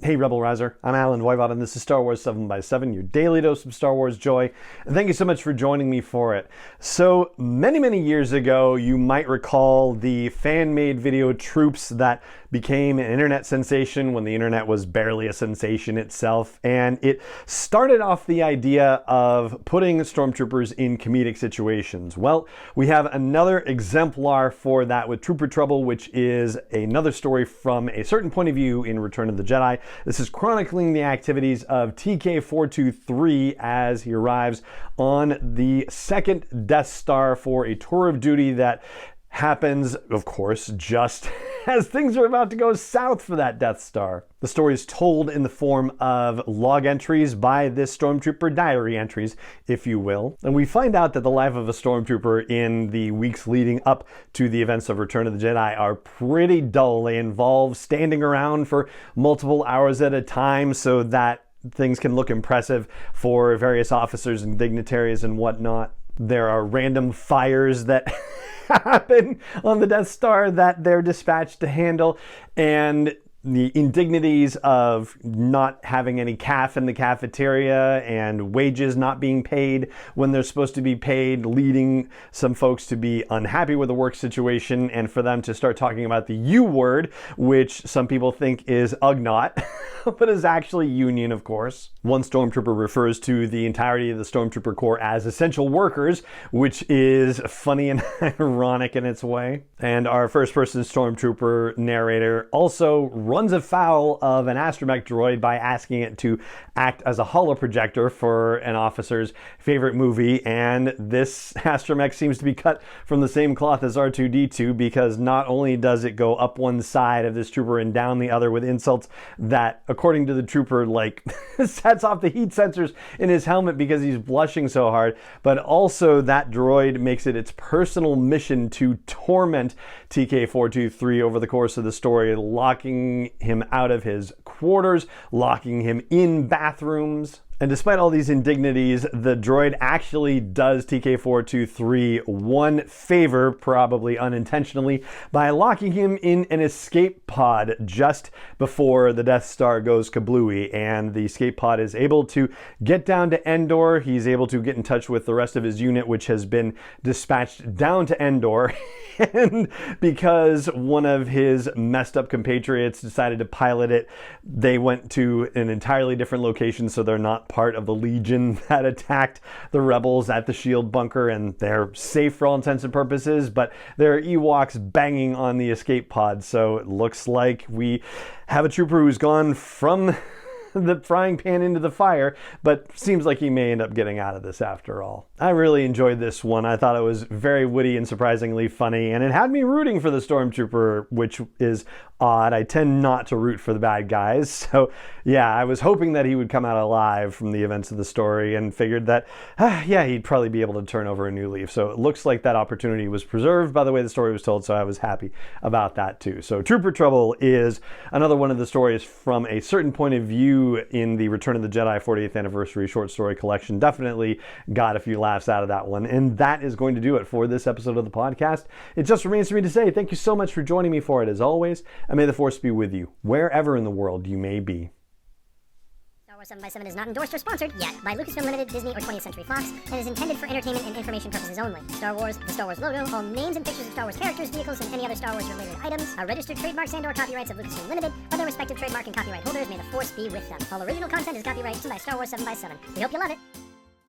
Hey Rebel Rouser, I'm Alan Voivod and this is Star Wars 7x7, your daily dose of Star Wars joy. And thank you so much for joining me for it. So many years ago, you might recall the fan-made video Troops that became an internet sensation when the internet was barely a sensation itself. And it started off the idea of putting stormtroopers in comedic situations. Well, we have another exemplar for that with Trooper Trouble, which is another story from a certain point of view in Return of the Jedi. This is chronicling the activities of TK-423 as he arrives on the second Death Star for a tour of duty that happens, of course, just as things are about to go south for that Death Star. The story is told in the form of log entries by this stormtrooper, diary entries, if you will. And we find out that the life of a stormtrooper in the weeks leading up to the events of Return of the Jedi are pretty dull. They involve standing around for multiple hours at a time so that things can look impressive for various officers and dignitaries and whatnot. There are random fires that happen on the Death Star that they're dispatched to handle, and the indignities of not having any caf in the cafeteria and wages not being paid when they're supposed to be paid, leading some folks to be unhappy with the work situation and for them to start talking about the U word, which some people think is ugnaught, but is actually union, of course. One stormtrooper refers to the entirety of the stormtrooper corps as essential workers, which is funny and ironic in its way. And our first-person stormtrooper narrator also runs afoul of an astromech droid by asking it to act as a holoprojector for an officer's favorite movie, and this astromech seems to be cut from the same cloth as R2-D2 because not only does it go up one side of this trooper and down the other with insults that, according to the trooper, like sets off the heat sensors in his helmet because he's blushing so hard, but also that droid makes it its personal mission to torment TK-423 over the course of the story, locking him out of his quarters, locking him in bathrooms. And despite all these indignities, the droid actually does TK-423 one favor, probably unintentionally, by locking him in an escape pod just before the Death Star goes kablooey. And the escape pod is able to get down to Endor. He's able to get in touch with the rest of his unit, which has been dispatched down to Endor. And because one of his messed up compatriots decided to pilot it, they went to an entirely different location, so they're not part of the Legion that attacked the rebels at the shield bunker, and they're safe for all intents and purposes, but there are Ewoks banging on the escape pod, so it looks like we have a trooper who's gone from the frying pan into the fire, but seems like he may end up getting out of this after all. I really enjoyed this one. I thought it was very witty and surprisingly funny, and it had me rooting for the stormtrooper, which is odd. I tend not to root for the bad guys, so yeah, I was hoping that he would come out alive from the events of the story and figured that, yeah, he'd probably be able to turn over a new leaf. So it looks like that opportunity was preserved by the way the story was told, so I was happy about that too. So Trooper Trouble is another one of the stories from a certain point of view in the Return of the Jedi 40th Anniversary Short Story Collection. Definitely got a few laughs out of that one. And that is going to do it for this episode of the podcast. It just remains for me to say thank you so much for joining me for it as always, and may the Force be with you, wherever in the world you may be. Star Wars 7x7 is not endorsed or sponsored yet by Lucasfilm Limited, Disney, or 20th Century Fox, and is intended for entertainment and information purposes only. Star Wars, the Star Wars logo, all names and pictures of Star Wars characters, vehicles, and any other Star Wars related items are registered trademarks and/or copyrights of Lucasfilm Limited, or their respective trademark and copyright holders. May the Force be with them. All original content is copyright by Star Wars 7x7. We hope you love it.